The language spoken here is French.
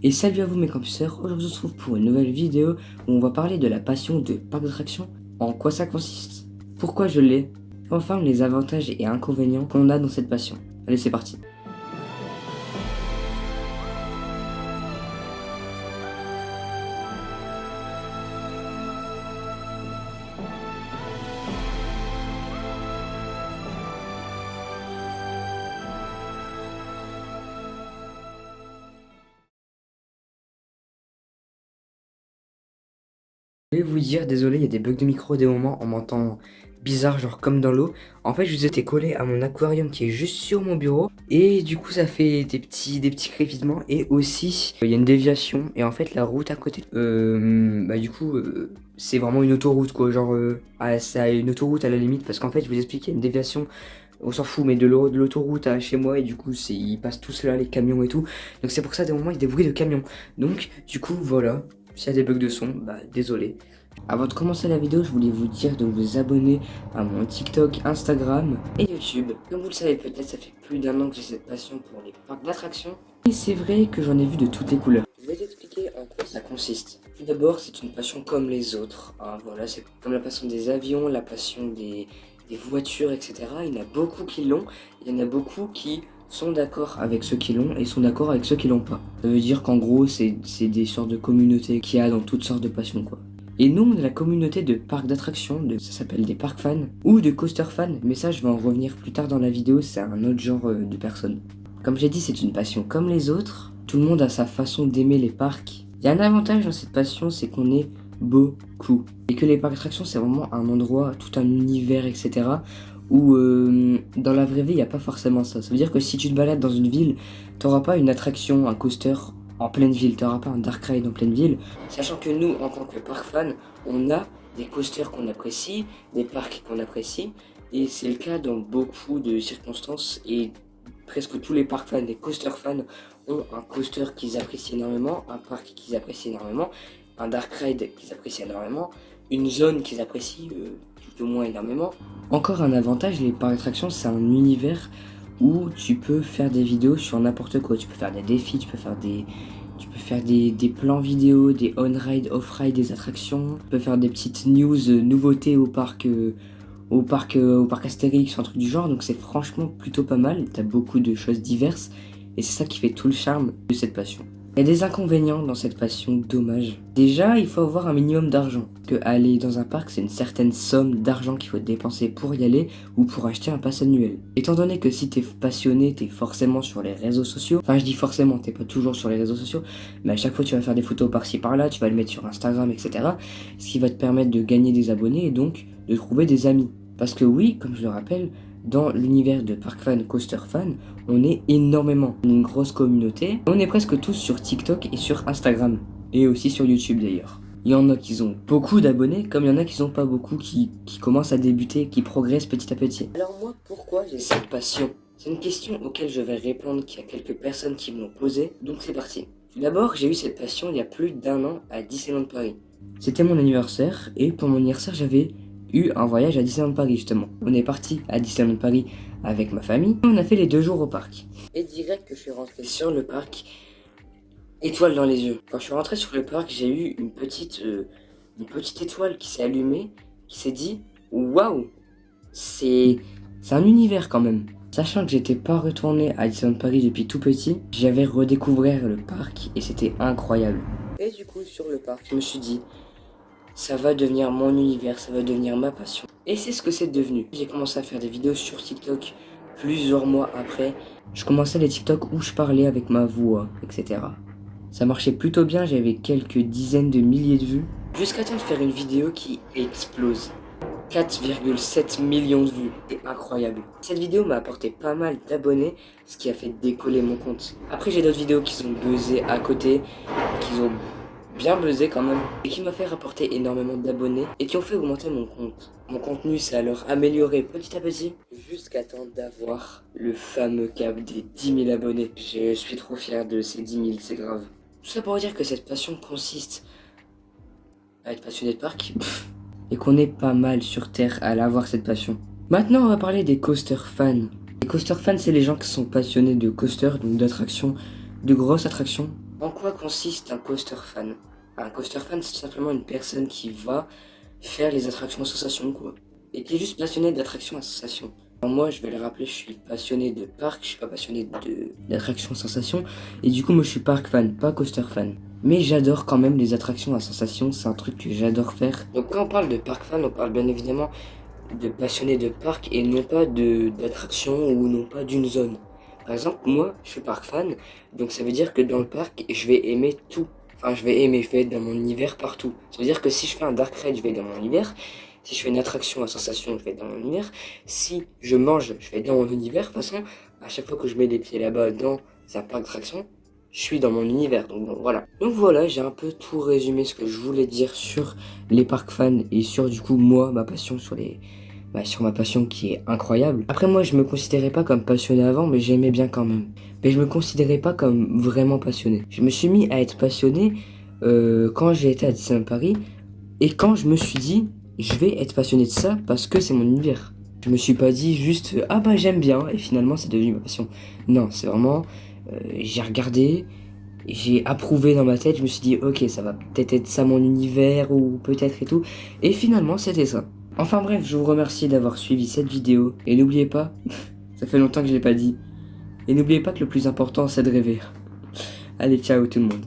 Et salut à vous mes campuseurs, aujourd'hui on se retrouve pour une nouvelle vidéo où on va parler de la passion de parc d'attractions. En quoi ça consiste, pourquoi je l'ai, enfin les avantages et inconvénients qu'on a dans cette passion. Allez c'est parti. Je vais vous dire, désolé, il y a des bugs de micro, des moments on m'entend bizarre, genre comme dans l'eau. En fait, je vous étais collé à mon aquarium qui est juste sur mon bureau. Et du coup, ça fait des petits crépitements. Et aussi, il y a une déviation. Et en fait, la route à côté, c'est vraiment une autoroute, quoi. Genre, c'est une autoroute à la limite. Parce qu'en fait, je vous expliquais, une déviation, on s'en fout, mais de l'autoroute à chez moi. Et du coup, ils passent tous là, les camions et tout. Donc, c'est pour ça, des moments, il y a des bruits de camions. Donc, du coup, voilà. S'il y a des bugs de son, bah désolé. Avant de commencer la vidéo, je voulais vous dire de vous abonner à mon TikTok, Instagram et YouTube. Comme vous le savez peut-être, ça fait plus d'1 an que j'ai cette passion pour les parcs d'attractions. Et c'est vrai que j'en ai vu de toutes les couleurs. Je vais t'expliquer en quoi ça consiste. Tout d'abord, c'est une passion comme les autres. Hein, voilà, c'est comme la passion des avions, la passion des voitures, etc. Il y en a beaucoup qui l'ont, il y en a beaucoup qui sont d'accord avec ceux qui l'ont et sont d'accord avec ceux qui l'ont pas. Ça veut dire qu'en gros, c'est des sortes de communautés qu'il y a dans toutes sortes de passions, quoi. Et nous, on est la communauté de parcs d'attractions, ça s'appelle des parcs fans, ou de coaster fans, mais ça je vais en revenir plus tard dans la vidéo, c'est un autre genre de personnes. Comme j'ai dit, c'est une passion comme les autres, tout le monde a sa façon d'aimer les parcs. Il y a un avantage dans cette passion, c'est qu'on est beaucoup. Et que les parcs d'attractions, c'est vraiment un endroit, tout un univers, etc. Où dans la vraie vie, il n'y a pas forcément ça. Ça veut dire que si tu te balades dans une ville, t'auras pas une attraction, un coaster en pleine ville, t'auras pas un dark ride en pleine ville. Sachant que nous, en tant que park fan, on a des coasters qu'on apprécie, des parcs qu'on apprécie, et c'est le cas dans beaucoup de circonstances, et presque tous les park fans et coaster fans ont un coaster qu'ils apprécient énormément, un parc qu'ils apprécient énormément, un dark ride qu'ils apprécient énormément, une zone qu'ils apprécient tout au moins énormément. Encore un avantage, les parcs d'attractions, c'est un univers où tu peux faire des vidéos sur n'importe quoi. Tu peux faire des défis, tu peux faire des plans vidéo, des on-ride, off-ride, des attractions. Tu peux faire des petites news, nouveautés au parc Astérix, un truc du genre. Donc c'est franchement plutôt pas mal. T'as beaucoup de choses diverses. Et c'est ça qui fait tout le charme de cette passion. Il y a des inconvénients dans cette passion, dommage. Déjà, il faut avoir un minimum d'argent. Que aller dans un parc, c'est une certaine somme d'argent qu'il faut dépenser pour y aller ou pour acheter un pass annuel. Étant donné que si t'es passionné, t'es forcément sur les réseaux sociaux. Enfin, je dis forcément, t'es pas toujours sur les réseaux sociaux, mais à chaque fois tu vas faire des photos par-ci par-là, tu vas le mettre sur Instagram, etc. Ce qui va te permettre de gagner des abonnés et donc de trouver des amis. Parce que oui, comme je le rappelle, dans l'univers de park fan, coaster fan, on est énormément, une grosse communauté. On est presque tous sur TikTok et sur Instagram, et aussi sur YouTube d'ailleurs. Il y en a qui ont beaucoup d'abonnés, comme il y en a qui n'ont pas beaucoup, qui commencent à débuter, qui progressent petit à petit. Alors moi, pourquoi j'ai cette passion? C'est une question auquel je vais répondre, qu'il y a quelques personnes qui me l'ont posée, donc c'est parti. Tout d'abord, j'ai eu cette passion il y a plus d'1 an à Disneyland Paris. C'était mon anniversaire, et pour mon anniversaire, j'avais eu un voyage à Disneyland Paris justement. On est parti à Disneyland Paris avec ma famille. On a fait les 2 jours au parc. Et direct que je suis rentré sur le parc, étoile dans les yeux. Quand je suis rentré sur le parc, j'ai eu une petite étoile qui s'est allumée, qui s'est dit waouh, c'est un univers quand même. Sachant que j'étais pas retourné à Disneyland Paris depuis tout petit, j'avais redécouvert le parc et c'était incroyable. Et du coup sur le parc, je me suis dit ça va devenir mon univers, ça va devenir ma passion. Et c'est ce que c'est devenu. J'ai commencé à faire des vidéos sur TikTok plusieurs mois après. Je commençais les TikTok où je parlais avec ma voix, etc. Ça marchait plutôt bien, j'avais quelques dizaines de milliers de vues. Jusqu'à temps de faire une vidéo qui explose. 4,7 millions de vues, c'est incroyable. Cette vidéo m'a apporté pas mal d'abonnés, ce qui a fait décoller mon compte. Après j'ai d'autres vidéos qui sont buzzées à côté, qui ont bien buzzé quand même, et qui m'a fait rapporter énormément d'abonnés, et qui ont fait augmenter mon compte. Mon contenu s'est alors amélioré petit à petit, jusqu'à temps d'avoir le fameux cap des 10 000 abonnés. Je suis trop fier de ces 10 000, c'est grave. Tout ça pour dire que cette passion consiste à être passionné de parc, et qu'on est pas mal sur Terre à avoir cette passion. Maintenant on va parler des coaster fans. Les coaster fans, c'est les gens qui sont passionnés de coasters, donc d'attractions, de grosses attractions. En quoi consiste un coaster fan? Un coaster fan, c'est tout simplement une personne qui va faire les attractions à sensations, quoi. Et qui est juste passionné d'attractions à sensations. Alors moi, je vais le rappeler, je suis passionné de parc, je suis pas passionné d'attractions à sensations. Et du coup, moi, je suis parc fan, pas coaster fan. Mais j'adore quand même les attractions à sensations, c'est un truc que j'adore faire. Donc quand on parle de parc fan, on parle bien évidemment de passionné de parc et non pas d'attraction ou non pas d'une zone. Par exemple, moi, je suis parc fan, donc ça veut dire que dans le parc, je vais aimer tout. Enfin, je vais être dans mon univers partout. Ça veut dire que si je fais un dark ride, je vais être dans mon univers. Si je fais une attraction à sensation, je vais être dans mon univers. Si je mange, je vais être dans mon univers. De toute façon, à chaque fois que je mets les pieds là-bas dans un parc d'attraction, je suis dans mon univers. Donc bon, voilà. Donc voilà, j'ai un peu tout résumé ce que je voulais dire sur les parcs fans et sur du coup moi, ma passion sur ma passion qui est incroyable. Après moi je me considérais pas comme passionné avant mais j'aimais bien quand même. Mais je me considérais pas comme vraiment passionné. Je me suis mis à être passionné quand j'ai été à Disneyland Paris et quand je me suis dit je vais être passionné de ça parce que c'est mon univers. Je me suis pas dit juste ah bah j'aime bien et finalement c'est devenu ma passion. Non, c'est vraiment j'ai regardé, j'ai approuvé dans ma tête, je me suis dit ok ça va peut-être être ça mon univers ou peut-être et tout. Et finalement c'était ça. Enfin bref, je vous remercie d'avoir suivi cette vidéo. Et n'oubliez pas, ça fait longtemps que je l'ai pas dit. Et n'oubliez pas que le plus important c'est de rêver. Allez, ciao tout le monde.